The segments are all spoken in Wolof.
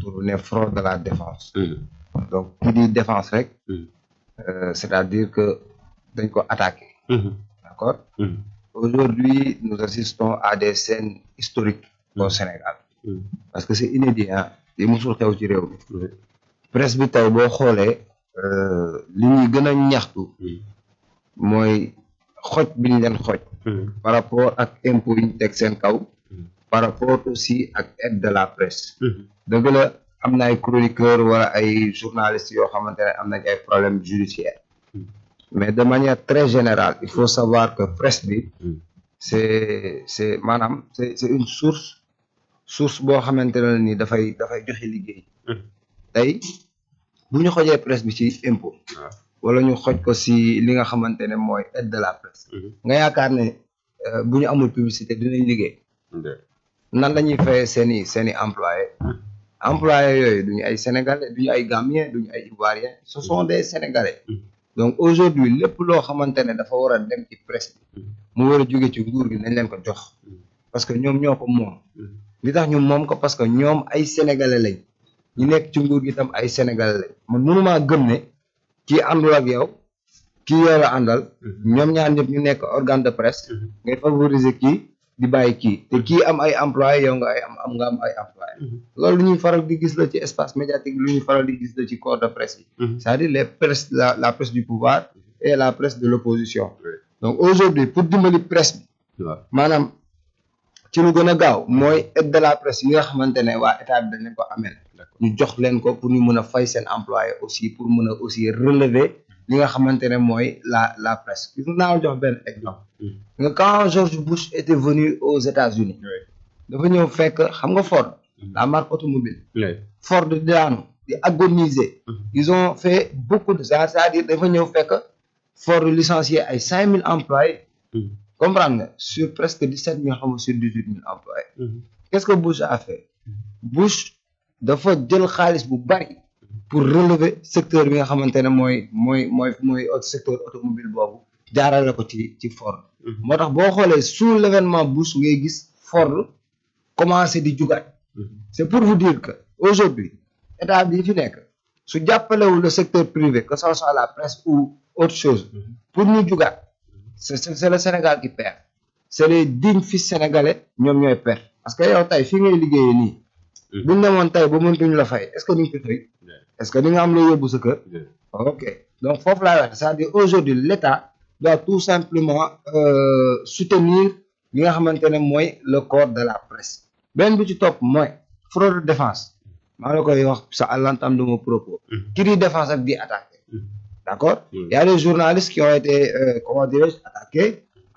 tourner front de la défense. Donc qui dit défense rek. C'est-à-dire que dañ ko attaqué. D'accord. Aujourd'hui nous assistons à des scènes historiques au Sénégal. Parce que c'est inédit ah li musul xew ci réew mi. Presse bi tey boo xoolee li ñuy gën a ñaxtu. mooy xoj bi ñu leen xoj. par rapport ak impôt yi ñu teg seen kaw. par rapport aussi ak aide de la presse. dëgg la am na ay chroniqueurs wala ay journalistes yoo xamante ne am nañ ay problèmes judiciaires. mais de manière très générale il faut savoir que presse bi. c'est maanaam c'est une source boo xamante ne ni dafay joxe liggéey. tey bu ñu xojee presse bi ci impôt. wala ñu xoj ko si li nga xamante ne mooy aide de la presse. nga yaakaar ne bu ñu amul publicité dinañ liggéey. nan la ñuy fayee seeni employés. employés yooyu duñu ay sénégalais duñu ay gambiens duñu ay ivoiriens ce sont des sénégalais. donc aujourd'hui lépp loo xamante ne dafa war a dem ci presse bi. mu war a jóge ci nguur gi nañ leen ko jox. parce que ñoom ñoo ko moom. li tax ñu moom ko parce que ñoom ay sénégalais lañ. ñu nekk ci nguur gi tam ay sénégalais lañ. man mënumaa gëm ne. kii àndul ak yow kii yow la àndal ñoom ñaar ñëpp ñu nekk organe de presse ngay favoriser kii di bàyyi kii te kii am ay employés yow nga am ay employés loolu lu ñuy faral di gis la ci espace médiatique lu ñuy faral di gis la ci corps de presse yi c'est-à-dire les presse la presse du pouvoir et la presse de l'opposition donc aujourd'hui pour dimbali presse bi maanaam ci lu gën a gaaw mooy aide de la presse yi nga xamante ne waa état bi dañ leen ko amel ñu jox leen ko pour ñu mën a fay seen employé aussi pour mën a aussi relever li nga xamante ne mooy la presse gis naa jox benn exemple nga quand George Bush était venu aux États-Unis dafa ñëw fekk xam nga Ford la marque automobile Ford di daanu di agoniser ils ont fait beaucoup de ça c'est-à-dire dafa ñëw fekk Ford licencié ay 5000 employés comprendre nga sur presque 17 000 xam nga sur 18 000 employés qu'est-ce que Bush a fait Bush dafa jël xaalis bu bari pour relever secteur bi nga xamante ne mooy secteur automobile boobu jaarale ko ci Ford moo tax boo xoolee sous l'événement Bush ngay gis Ford commencé di jugaat c'est pour vous dire que aujourd'hui état bi fi nekk su jàppalewul le secteur privé que ça soit la presse ou autre chose pour ñu jugaat c'est le Sénégal qui perd c'est les dignes fils sénégalais ñoom ñooy perdre parce que yow tey fi ngay liggéeyee nii buñ demoon tey ba mëntuñ la fay est-ce que ni nga ko xëy est-ce que ni nga am loo yóbbu sa kër ok donc foofu laay wax c'est-à-dire aujourd'hui l'État doit tout simplement soutenir li nga xamante ne mooy le corps de la presse benn bi ci topp mooy front de défense maa ngi la koy wax ça à l'entame de mon propos qui dit défense ak di attaquer d'accord il y a des journalistes qui ont été comment dirais-je attaqués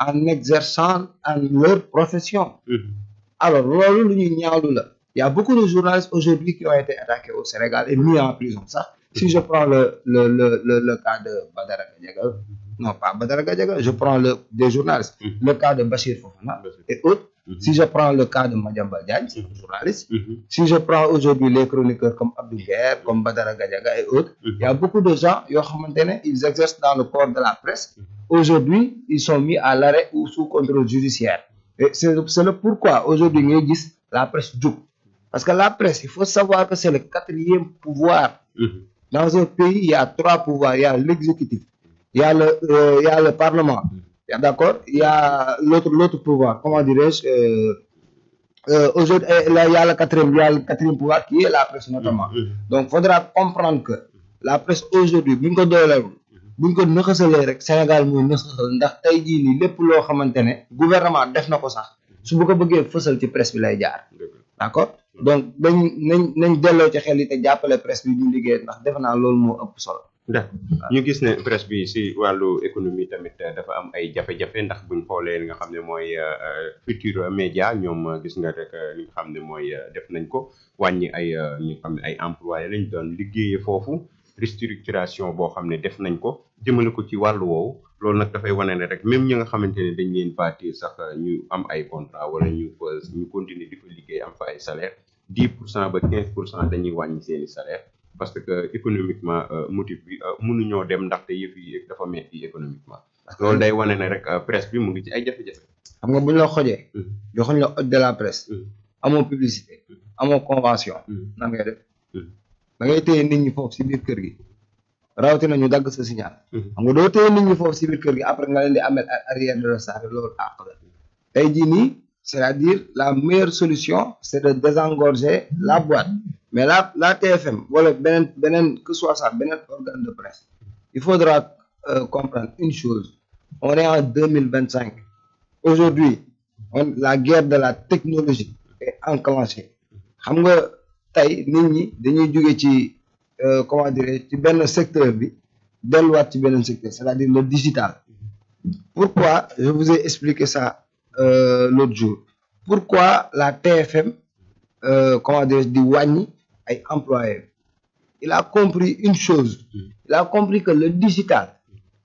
en exerçant en leur profession alors loolu lu ñuy ñaawlu la il y a beaucoup de journalistes aujourd'hui qui ont été attaqués au Sénégal et mis en prison ça si je prends le cas de Badara Gadiaga non pas Badara Gadiaga je prends des journalistes le cas de Bachir Fofana et autres si je prends le cas de Madiambal Diagne c'est un journaliste si je prends aujourd'hui les chroniqueurs comme Abdou Nguer comme Badara Gadiaga et autres il y a beaucoup de gens yoo xamante ne ils exercent dans le corps de la presse aujourd'hui ils sont mis à l'arrêt ou sous contrôle judiciaire et c'est le pourquoi aujourd'hui ngay gis la presse jóg parce que la presse il faut savoir que c'est le 4e pouvoir dans un pays il y a 3 pouvoirs il y a l'exécutif il y a le parlement d'accord il y a l'autre pouvoir comment dirais-je aujourd'hui là il y a le 4e pouvoir qui est la presse notamment donc faudra comprendre que la presse aujourd'hui buñ ko doolewul buñ ko nëxasalee rek Sénégal muy nëxasal ndax tey jii nii lépp loo xamante ne gouvernement def na ko sax su bu ko bëggee fësal ci presse bi lay jaar d'accord donc nañ delloo ci xel yi te jàppale presse bi ñu liggéey ndax defe naa loolu moo ëpp solo ndax ñu gis ne presse bi si wàllu économie tamit dafa am ay jafe-jafe ndax buñ xoolee li nga xam ne mooy Futurs Médias ñoom gis nga rek li nga xam ne mooy def nañ ko wàññi ay ñi nga xam ne ay employés lañ doon liggéeyee foofu restructuration boo xam ne def nañ ko jëmale ko ci wàllu woowu loolu nag dafay wane ne rek même ñi nga xamante ne dañ leen bâtir sax ñu am ay contrat wala ñu continuer di fa liggéey am fa ay salaire 10% ba 15% dañuy wàññi seeni salaire parce que économiquement motif bi mënuñoo dem ndaxte yëf yi dafa metti économiquement loolu day wane ne rek presse bi mu ngi ci ay jafe-jafe xam nga buñ la xojee joxuñ la ode de la presse amoo publicité amoo convention nan ngay def da ngay téye nit ñi foofu si biir kër gi rawatina ñu dagg sa signal. xam nga doo téye nit ñi foofu si biir kër gi après nga leen di amel arrière de retard loolu àq la tey jii nii c'est-à-dire la meilleure solution c'est de désengorger la boîte mais la TFM wala beneen que soit ça beneen organe de presse il faudra comprendre une chose on est en 2025 aujourd'hui la guerre de la technologie est enclenchée xam nga tey nit ñi dañuy jóge ci comment dirais ci benn secteur bi delluwaat ci beneen secteur c'est-à-dire le digital pourquoi je vous ai expliqué ça l'autre jour pourquoi la TFM comment dirais di wàññi ay employés il a compris une chose il a compris que le digital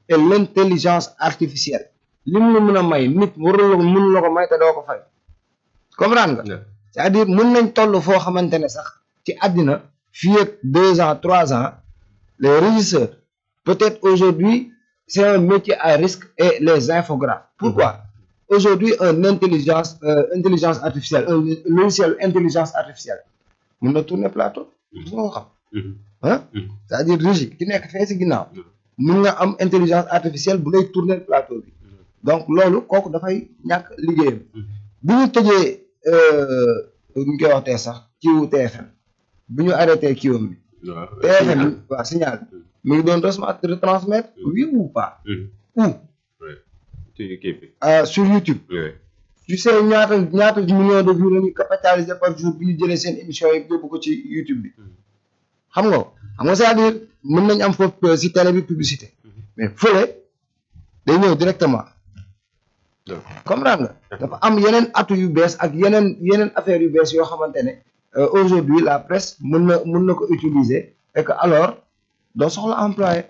et l'intelligence artificielle li mu la mën a may nit mënu la ko may te doo ko fay comprendre nga c'est-à-dire mën nañ toll foo xamante ne sax ci àddina fii ak 2 ans 3 ans les régisseurs peut-être aujourd'hui c'est un métier à risque et les infographes pourquoi aujourd'hui intelligence artificielle un logiciel intelligence artificielle mën na tourner plateau su nga xam c'est-à-dire régie ki nekk fee si ginnaaw mën nga am intelligence artificielle bu lay tourner plateau bi donc loolu kooku dafay ñàkk liggéeyam bi ñu tëjee ñu koy waxtee sax kiiwu TFM bi ñu arrêté kiiwam bi TFM waaw signal mi ngi doon retransmettre oui ou pas où sur YouTube tu sais ñaata millions de vues la ñuy capitaliser par jour bi ñu jëlee seen émission yi yóbbu ko ci YouTube bi xam nga c'est-à-dire mën nañ am foofu si télé bi publicité mais fële day ñëw directement comprendre nga dafa am yeneen atu yu bees ak yeneen affaire yu bees yoo xamante ne aujourd'hui la presse mën na ko utiliser et que alors doo soxla employé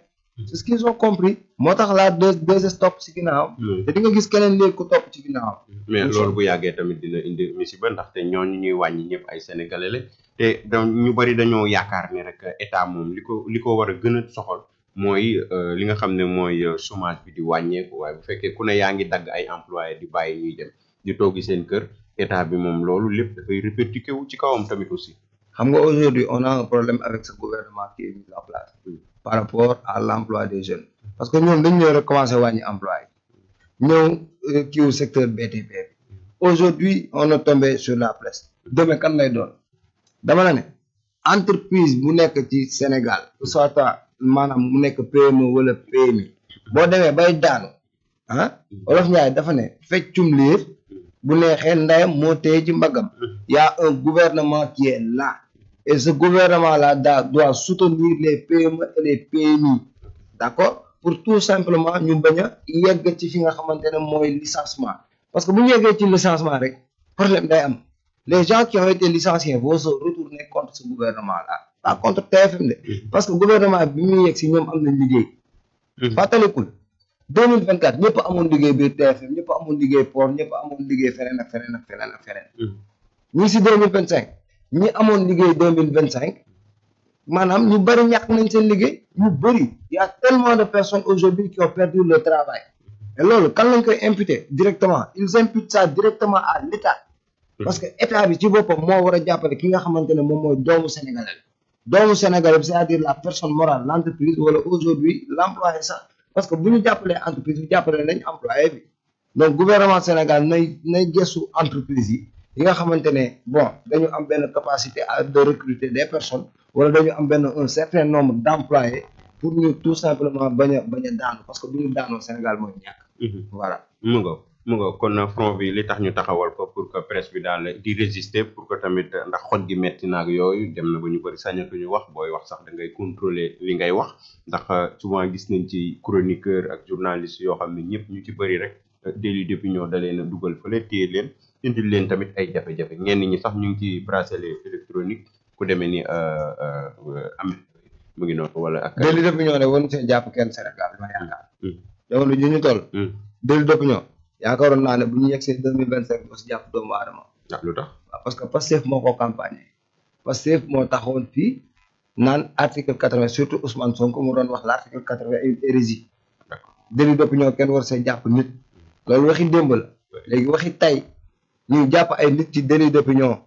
c'est ce qu'ils ont compris moo tax la deux stop ci ginnaaw te di nga gis keneen léegi ku topp ci ginnaaw mais loolu bu yàggee tamit dina indi musiba ndaxte ñooñu ñuy wàññi ñëpp ay sénégalais la te donc ñu bari dañoo yaakaar ne rek état moom li ko war a gën a soxal mooy li nga xam ne mooy chômage bi di wàññeeku waaye bu fekkee ku ne yaa ngi dagg ay employés di bàyyi ñuy dem di toogi seen kër état bi moom loolu lépp dafay répercuté wu ci kawam tamit aussi. xam nga aujourd'hui on a un problème avec ce gouvernement qui est mis en place par rapport à l'emploi des jeunes parce que ñoom dañ ñëw rek commencé wàññi emploi yi ñëw kiiwu secteur BTP bi aujourd'hui on est tombé sur la presse demain kan lay doon dama la ne entreprise bu nekk ci Sénégal soit maanaam mu nekk PME wala PMI boo demee bay daanu Wolof Njaay dafa ne feccum liir bu neexee ndeyam moo téye ci mbagam y a un gouvernement qui est là et ce gouvernement là doit soutenir les PME et les PMI d'accord pour tout simplement ñu bañ a yegg ci fi nga xamante ne mooy licenciement parce que bu ñu yeggee ci licenciement rek problème day am les gens qui ont été licenciés vont se retourner contre ce gouvernement là pas contre TFM de parce que gouvernement bi muy yegg si ñoom am nañ liggéey fàttalikul 2024 ñëpp amoon liggéey biir TFM ñëpp amoon liggéey port ñëpp amoon liggéey feneen ak feneen ak feneen ak feneen ñi si 2025 ñi amoon liggéey 2025 maanaam ñu bëri ñàkk nañ seen liggéey ñu bëri y a tellement de personnes aujourd'hui qui ont perdu leur travail et loolu kan lañ koy imputer directement ils imputent ça directement à l'État parce que état bi ci boppam moo war a jàppale ki nga xamante ne moom mooy doomu sénégalais c'est-à-dire la personne morale l'entreprise wala aujourd'hui l'employé sax parce que bu ñu jàppalee entreprise bi jàppale nañ employé bi donc gouvernement Sénégal nay gëstu entreprise yi nga xamante ne bon dañu am benn capacité de recruter des personnes wala dañu am un certain nombre d'employés pour ñu tout simplement bañ a daanu parce que bu ñu daanoo Sénégal mooy ñàkk voilà mu nga kon front bi li tax ñu taxawal ko pour que presse bi daal di résister pour que tamit ndax xol gi metti naag yooyu dem na ba ñu bëri sañatuñu wax booy wax sax da ngay contrôler li ngay wax ndax souvent gis nañ ci chroniqueur ak journaliste yoo xam ne ñëpp ñu ci bëri rek délit d'opinion da leen a dugal fële téye leen indil leen tamit ay jafe-jafe ñenn ñi sax ñu ngi ci bracelet électronique ku demee ni am mu ngi noonu wala ak délit d'opinion ne woon seen jàpp kenn Sénégal ma yaakaar jamono ji ñu toll délit d'opinion yaakaaroon naa ne bu ñu yegsee 2025 aussi jàpp doomu aadama lu tax parce que Pastef moo ko campagne Pastef moo taxawoon fii naan article 80 surtout Ousmane Sonko mu doon wax l'article 80 hérésie délit d'opinion kenn war see jàpp nit loolu waxi démb la léegi waxi tey ñuy jàpp ay nit ci délit d'opinion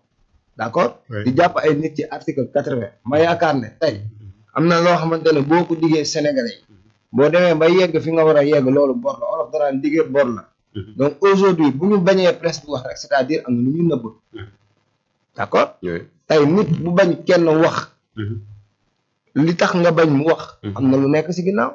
d'accord di jàpp ay nit ci article 80 ma yaakaar ne tey am na loo xamante ne boo ko diggee Sénégalais yi boo demee ba yegg fi nga war a yegg loolu bor la olof danaan diggee bor la donc aujourd'hui bu ñu bañee presse bi wax rek c'est-à-dire am na lu ñu nëbb d'accord tey nit bu bañ kenn wax li tax nga bañ mu wax am na lu nekk ci ginnaaw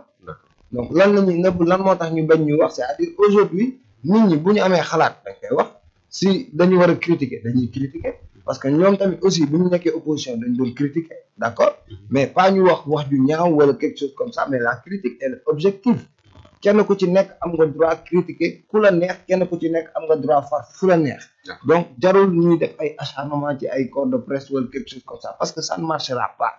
donc lan la ñuy nëbb lan moo tax ñu bañ ñu wax c'est-à-dire aujourd'hui nit ñi bu ñu amee xalaat dañ koy wax si dañu war a critiquer dañuy critiquer parce que ñoom tamit aussi bu ñu nekkee opposition dañ doon critiquer d'accord mais pas ñu wax ju ñaaw wala quelque chose comme ça mais la critique elle est objective kenn ku ci nekk am nga droit critiquer ku la neex kenn ku ci nekk am nga droit far fu la neex donc jarul ñuy def ay acharnement ci ay corps de presse wala quelque chose comme ça parce que ça ne marchera pas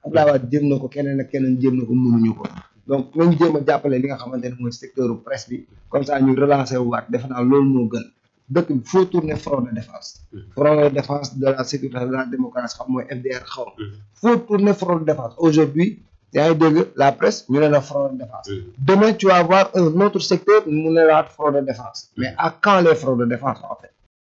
Abdoulaye Wade jéem na ko keneen ak keneen jéem na ko mënuñu ko donc nañ jéem a jàppale li nga xamante ne mooy secteur presse bi comme ça ñu relancer wu waat defe naa loolu moo gën dëkk bi faut tourner front de défense front de défense de la sécurité de la démocratie xam mooy FDR xaw faut tourner front de défense aujourd'hui yaa ngi dégg la presse ñu ne la front de défense demain tu vas avoir un autre secteur mu ne la front de défense mais à quand les fronts de défense en fait